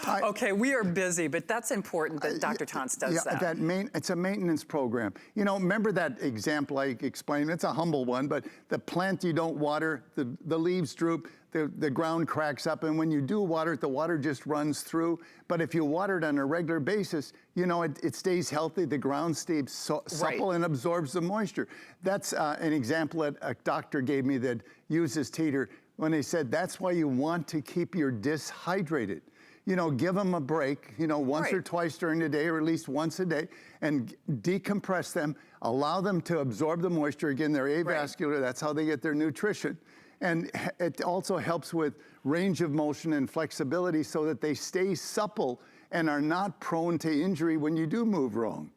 Okay, we are busy, but that's important that Dr. Tons does that. It's a maintenance program. You know, remember that example I explained? It's a humble one, but the plant you don't water, the leaves droop, the ground cracks up, and when you do water it, the water just runs through. But if you water it on a regular basis, you know, it stays healthy, the ground stays supple and absorbs the moisture. That's an example that a doctor gave me that uses Teeter when they said that's why you want to keep your discs hydrated. You know, give them a break, you know, once or twice during the day, or at least once a day, and decompress them, allow them to absorb the moisture. Again, they're avascular, that's how they get their nutrition. And it also helps with range of motion and flexibility so that they stay supple and are not prone to injury when you do move wrong.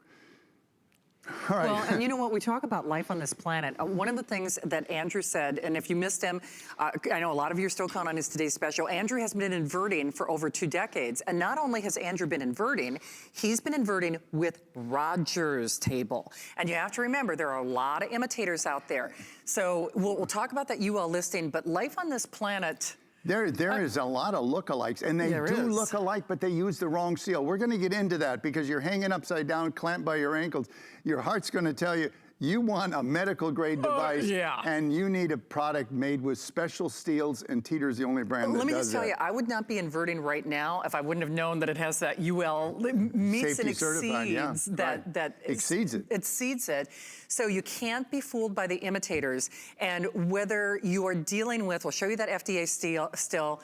All right. Well, and you know what, we talk about life on this planet. One of the things that Andrew said, and if you missed him, I know a lot of you are still counting on his today's special. Andrew has been inverting for over 2 decades. And not only has Andrew been inverting, he's been inverting with Roger's table. And you have to remember, there are a lot of imitators out there. So we'll talk about that UL listing, but life on this planet, There is a lot of lookalikes, and they do look alike, but they use the wrong seal. We're going to get into that because you're hanging upside down, clamped by your ankles. Your heart's going to tell you, you want a medical grade device, and you need a product made with special steels, and Teeter's the only brand that does that. Let me just tell you, I would not be inverting right now if I wouldn't have known that it has that UL, meets and exceeds that exceeds it. Exceeds it. So you can't be fooled by the imitators. And whether you are dealing with, we'll show you that FDA still,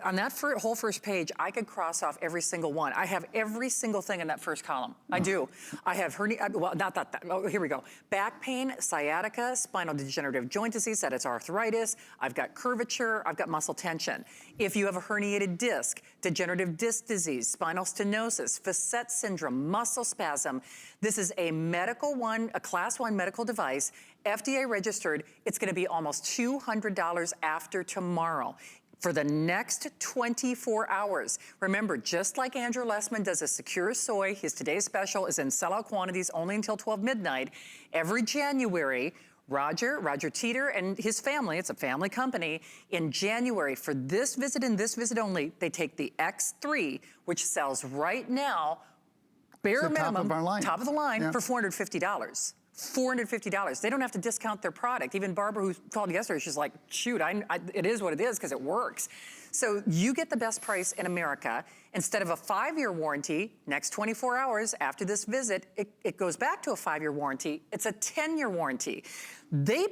on that whole first page, I could cross off every single one. I have every single thing in that first column. I do. I have hernia, well, not that. Oh, here we go. Back pain, sciatica, spinal degenerative joint disease, that is arthritis. I've got curvature. I've got muscle tension. If you have a herniated disc, degenerative disc disease, spinal stenosis, facet syndrome, muscle spasm, this is a medical one, a class 1 medical device, FDA registered. It's going to be almost $200 after tomorrow. For the next 24 hours. Remember, just like Andrew Lessman does a secure soy, his today's special is in sellout quantities only until 12 midnight. Every January, Roger Teeter and his family, it's a family company, in January for this visit and this visit only, they take the X3, which sells right now, bare minimum, top of the line, for $450. $450. They don't have to discount their product. Even Barbara, who called yesterday, she's like, shoot, it is what it is because it works. So you get the best price in America. Instead of a 5-year warranty, next 24 hours after this visit, it goes back to a 5-year warranty. It's a 10-year warranty. They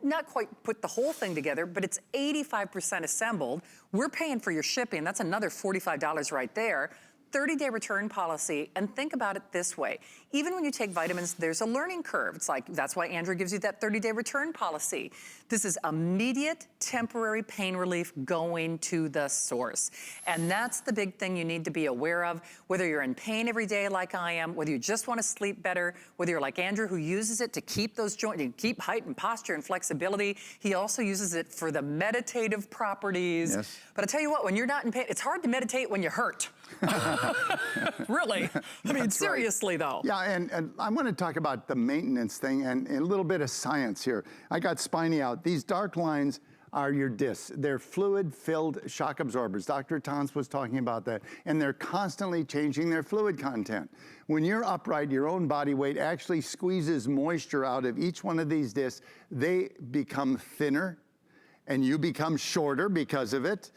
not quite put the whole thing together, but it's 85% assembled. We're paying for your shipping. That's another $45 right there. 30-day return policy, and think about it this way. Even when you take vitamins, there's a learning curve. It's like, that's why Andrew gives you that 30-day return policy. This is immediate, temporary pain relief going to the source. And that's the big thing you need to be aware of. Whether you're in pain every day like I am, whether you just want to sleep better, whether you're like Andrew who uses it to keep those joints, to keep height and posture and flexibility. He also uses it for the meditative properties. Yes. But I tell you what, when you're not in pain, it's hard to meditate when you hurt. Really? I mean, seriously though. Yeah, and I want to talk about the maintenance thing and a little bit of science here. I got Spiny out. These dark lines are your discs. They're fluid-filled shock absorbers. Dr. Tons was talking about that. And they're constantly changing their fluid content. When you're upright, your own body weight actually squeezes moisture out of each one of these discs. They become thinner, and you become shorter because of it.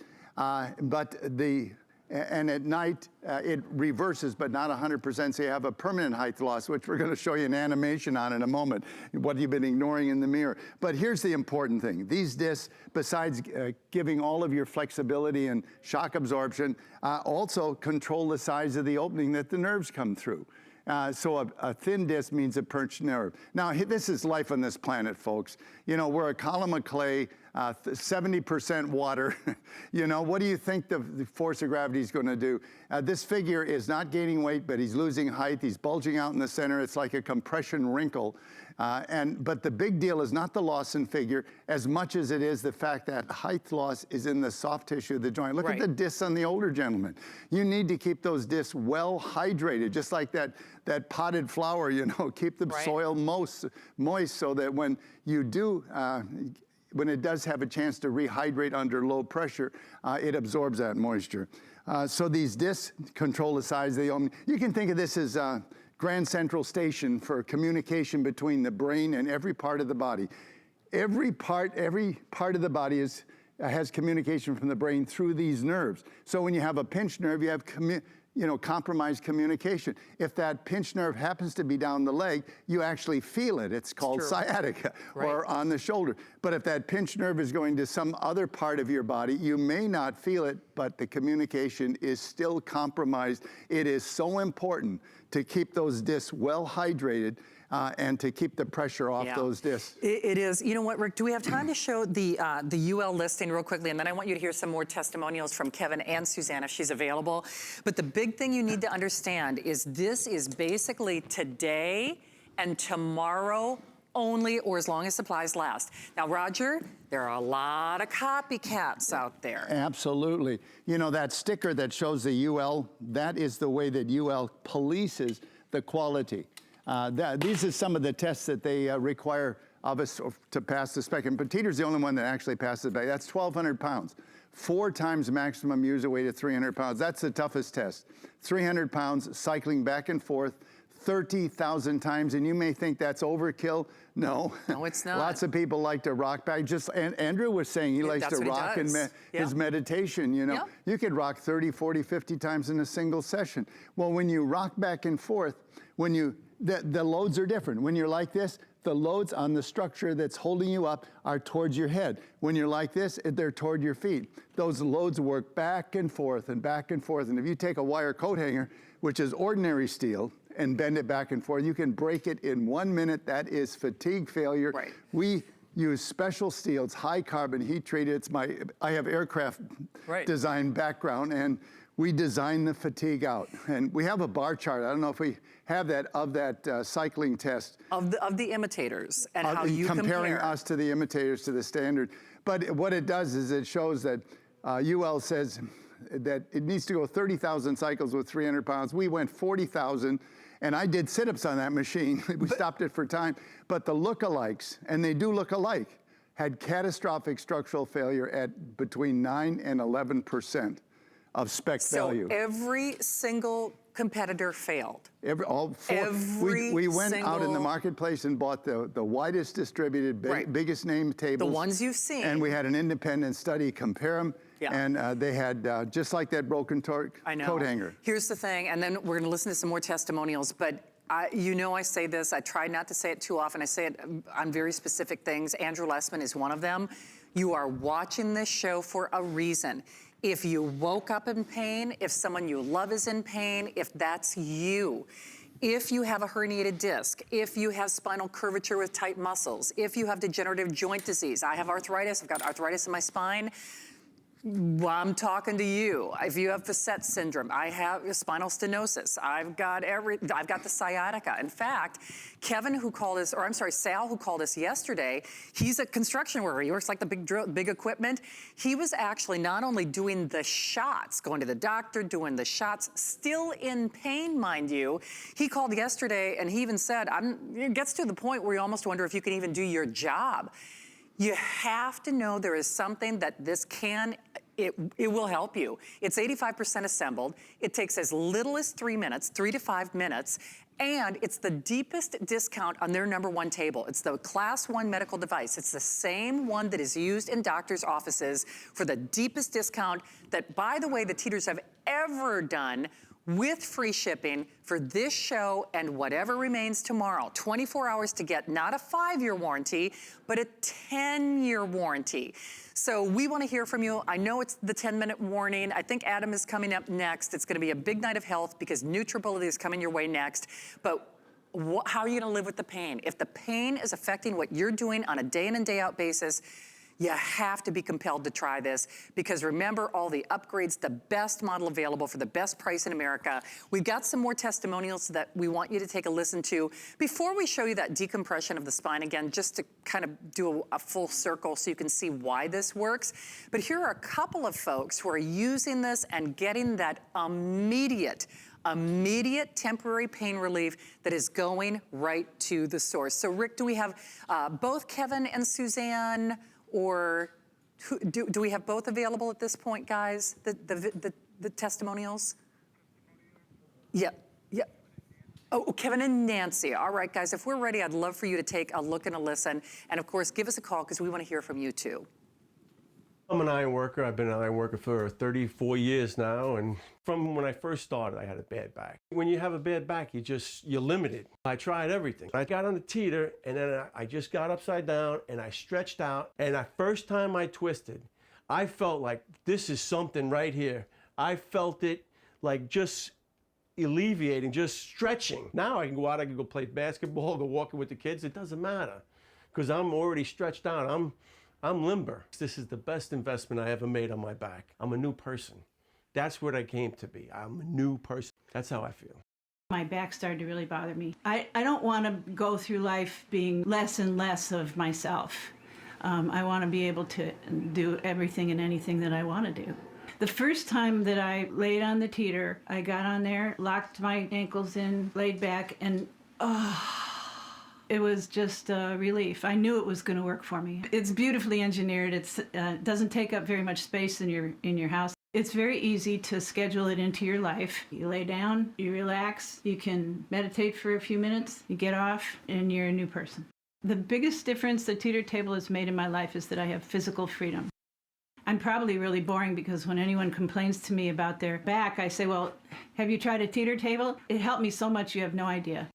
And at night, it reverses, but not 100%, so you have a permanent height loss, which we're gonna show you an animation on in a moment, what you've been ignoring in the mirror. But here's the important thing. These discs, besides giving all of your flexibility and shock absorption, also control the size of the opening that the nerves come through. So a thin disc means a pinched nerve. Now, this is life on this planet, folks. You know, we're a column of clay, 70% water. You know, what do you think the force of gravity is going to do? This figure is not gaining weight, but he's losing height. He's bulging out in the center. It's like a compression wrinkle. But the big deal is not the loss in figure as much as it is the fact that height loss is in the soft tissue of the joint. Look at the discs on the older gentleman. You need to keep those discs well hydrated, just like that potted flower, you know, keep the soil moist so that when you do, when it does have a chance to rehydrate under low pressure, it absorbs that moisture. So these discs control the size of the opening. You can think of this as Grand Central Station for communication between the brain and every part of the body. Every part of the body has communication from the brain through these nerves. So when you have a pinched nerve, you have compromised communication. If that pinched nerve happens to be down the leg, you actually feel it. It's called sciatica, or on the shoulder. But if that pinched nerve is going to some other part of your body, you may not feel it, but the communication is still compromised. It is so important to keep those discs well hydrated and to keep the pressure off those discs. It is. You know what, Rick, do we have time to show the UL listing real quickly? And then I want you to hear some more testimonials from Kevin and Suzanne if she's available. But the big thing you need to understand is this is basically today and tomorrow only, or as long as supplies last. Now, Roger, there are a lot of copycats out there. Absolutely. You know, that sticker that shows the UL, that is the way that UL polices the quality. These are some of the tests that they require of us to pass the spec. But Teeter's the only one that actually passes the spec. That's 1,200 pounds. 4 times maximum user weight at 300 pounds. That's the toughest test. 300 pounds, cycling back and forth, 30,000 times, and you may think that's overkill. No. No, it's not. Lots of people like to rock back. And Andrew was saying he likes to rock in his meditation, you know. You could rock 30, 40, 50 times in a single session. Well, when you rock back and forth, the loads are different. When you're like this, the loads on the structure that's holding you up are towards your head. When you're like this, they're toward your feet. Those loads work back and forth and back and forth. And if you take a wire coat hanger, which is ordinary steel, and bend it back and forth, you can break it in 1 minute. That is fatigue failure. We use special steel. It's high carbon, heat treated. I have aircraft design background, and we design the fatigue out. And we have a bar chart. I don't know if we have that of that cycling test. Of the imitators and how you comparing compare. us to the imitators to the standard. But what it does is it shows that UL says that it needs to go 30,000 cycles with 300 pounds. We went 40,000. And I did sit-ups on that machine. We stopped it for time. But the lookalikes, and they do look alike, had catastrophic structural failure at between 9 and 11% of spec value. So every single competitor failed. All 4. We went out in the marketplace and bought the widest distributed, biggest name tables. The ones you've seen. And we had an independent study compare them. And they had, just like that broken coat hanger. Here's the thing, and then we're gonna listen to some more testimonials, but you know I say this, I try not to say it too often, I say it on very specific things. Andrew Lessman is one of them. You are watching this show for a reason. If you woke up in pain, if someone you love is in pain, if that's you, if you have a herniated disc, if you have spinal curvature with tight muscles, if you have degenerative joint disease, I have arthritis, I've got arthritis in my spine, I'm talking to you. If you have Facet syndrome, I have spinal stenosis. I've got the sciatica. In fact, Kevin, who called us, or I'm sorry, Sal, who called us yesterday, he's a construction worker. He works like the big equipment. He was actually not only doing the shots, going to the doctor, doing the shots, still in pain, mind you. He called yesterday and he even said, it gets to the point where you almost wonder if you can even do your job. You have to know there is something that this can, it will help you. It's 85% assembled. It takes as little as 3 minutes, 3 to 5 minutes, and it's the deepest discount on their #1 table. It's the Class 1 medical device. It's the same one that is used in doctors' offices for the deepest discount that, by the way, the Teeters have ever done, with free shipping for this show and whatever remains tomorrow. 24 hours to get not a 5-year warranty, but a 10-year warranty. So we want to hear from you. I know it's the 10-minute warning. I think Adam is coming up next. It's going to be a big night of health because Nutrability is coming your way next. But how are you going to live with the pain? If the pain is affecting what you're doing on a day in and day out basis, you have to be compelled to try this, because remember all the upgrades, the best model available for the best price in America. We've got some more testimonials that we want you to take a listen to. Before we show you that decompression of the spine again, just to kind of do a full circle so you can see why this works. But here are a couple of folks who are using this and getting that immediate temporary pain relief that is going right to the source. So Rick, do we have both Kevin and Suzanne, or do we have both available at this point, guys? The testimonials? Yeah. Oh, Kevin and Nancy. All right, guys, if we're ready, I'd love for you to take a look and a listen. And of course, give us a call because we want to hear from you too. I'm an iron worker. I've been an iron worker for 34 years now, and from when I first started, I had a bad back. When you have a bad back, you're limited. I tried everything. I got on the teeter, and then I just got upside down, and I stretched out, and the first time I twisted, I felt like this is something right here. I felt it like just alleviating, just stretching. Now I can go out, I can go play basketball, go walking with the kids. It doesn't matter, because I'm already stretched out. I'm limber. This is the best investment I ever made on my back. I'm a new person. That's what I came to be. I'm a new person. That's how I feel. My back started to really bother me. I don't want to go through life being less and less of myself. I want to be able to do everything and anything that I want to do. The first time that I laid on the teeter, I got on there, locked my ankles in, laid back, and it was just a relief. I knew it was going to work for me. It's beautifully engineered. It doesn't take up very much space in your house. It's very easy to schedule it into your life. You lay down, you relax, you can meditate for a few minutes, you get off, and you're a new person. The biggest difference the teeter table has made in my life is that I have physical freedom. I'm probably really boring because when anyone complains to me about their back, I say, well, have you tried a teeter table? It helped me so much you have no idea.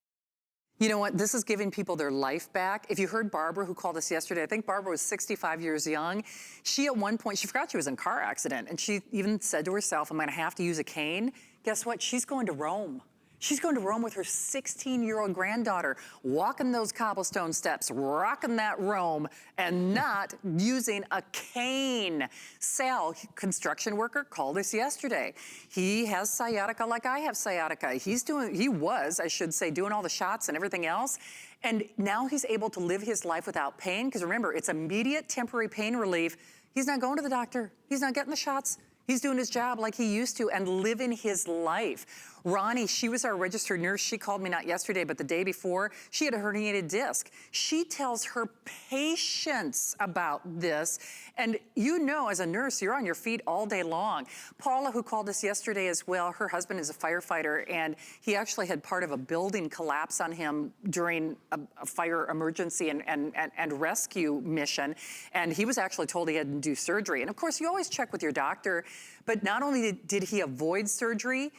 You know what? This is giving people their life back. If you heard Barbara, who called us yesterday, I think Barbara was 65 years young. She, at one point, she forgot she was in a car accident, and she even said to herself, I'm going to have to use a cane. Guess what? She's going to Rome. She's going to Rome with her 16-year-old granddaughter, walking those cobblestone steps, rocking that Rome, and not using a cane. Sal, construction worker, called us yesterday. He has sciatica like I have sciatica. He was, I should say, doing all the shots and everything else. And now he's able to live his life without pain, because remember, it's immediate temporary pain relief. He's not going to the doctor. He's not getting the shots. He's doing his job like he used to and living his life. Ronnie, she was our registered nurse. She called me not yesterday, but the day before. She had a herniated disc. She tells her patients about this. And you know, as a nurse, you're on your feet all day long. Paula, who called us yesterday as well, her husband is a firefighter, and he actually had part of a building collapse on him during a fire emergency and rescue mission. And he was actually told he had to do surgery. And of course, you always check with your doctor. But not only did he avoid surgery,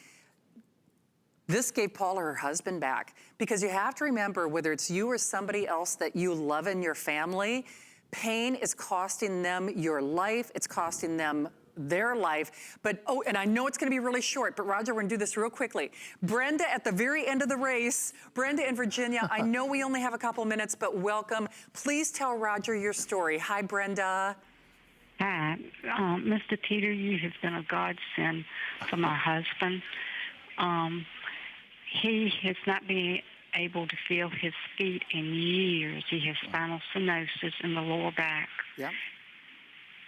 this gave Paula her husband back, because you have to remember, whether it's you or somebody else that you love in your family, pain is costing them your life. It's costing them their life. But, oh, and I know it's going to be really short, but Roger, we're going to do this real quickly. Brenda at the very end of the race, Brenda in Virginia. I know we only have a couple minutes, but welcome. Please tell Roger your story. Hi, Brenda. Hi, Mr. Teeter, you have been a godsend for my husband. He has not been able to feel his feet in years. He has spinal stenosis in the lower back. Yep.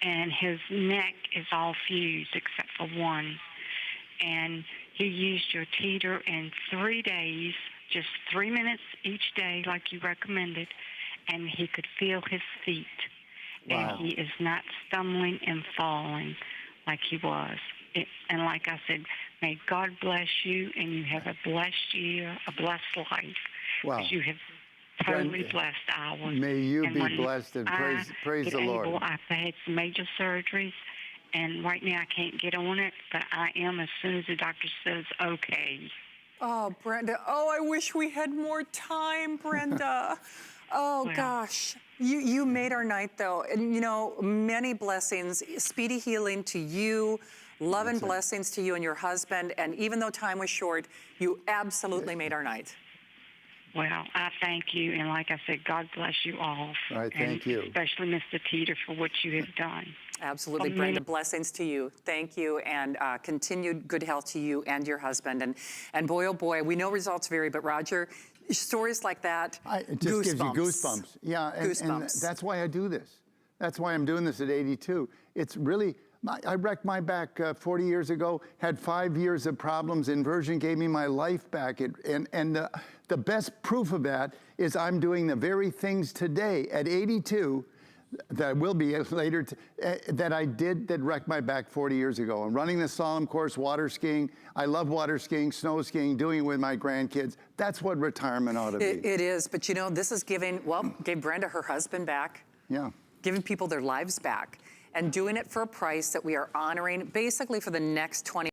And his neck is all fused except for one. And he used your teeter in 3 days, just 3 minutes each day like you recommended, and he could feel his feet. and he is not stumbling and falling like he was. And like I said, may God bless you, and you have a blessed year, a blessed life. Wow. Because you have totally blessed ours. May you and be when blessed and praise get the Lord. I've had some major surgeries, and right now I can't get on it, but I am as soon as the doctor says okay. Oh, Brenda. Oh, I wish we had more time, Brenda. Oh, Well. gosh. You made our night, though. And, you know, many blessings, speedy healing to you, love and blessings to you and your husband. And even though time was short, you absolutely made our night. Well, I thank you, and like I said, God bless you all. All right, and thank you. especially Mr. Teeter for what you have done. Absolutely, Brenda. Blessings to you. Thank you, and continued good health to you and your husband. And boy, oh boy, we know results vary, but Roger, stories like that, It just gives you goosebumps. Yeah, and that's why I do this. That's why I'm doing this at 82. It's really, I wrecked my back 40 years ago, had 5 years of problems. Inversion gave me my life back. The best proof of that is I'm doing the very things today at 82 that will be later that I did that wrecked my back 40 years ago. I'm running the slalom course, water skiing. I love water skiing, snow skiing, doing it with my grandkids. That's what retirement ought to be. It is, but you know, this is gave Brenda her husband back. Yeah. Giving people their lives back and doing it for a price that we are honoring basically for the next 20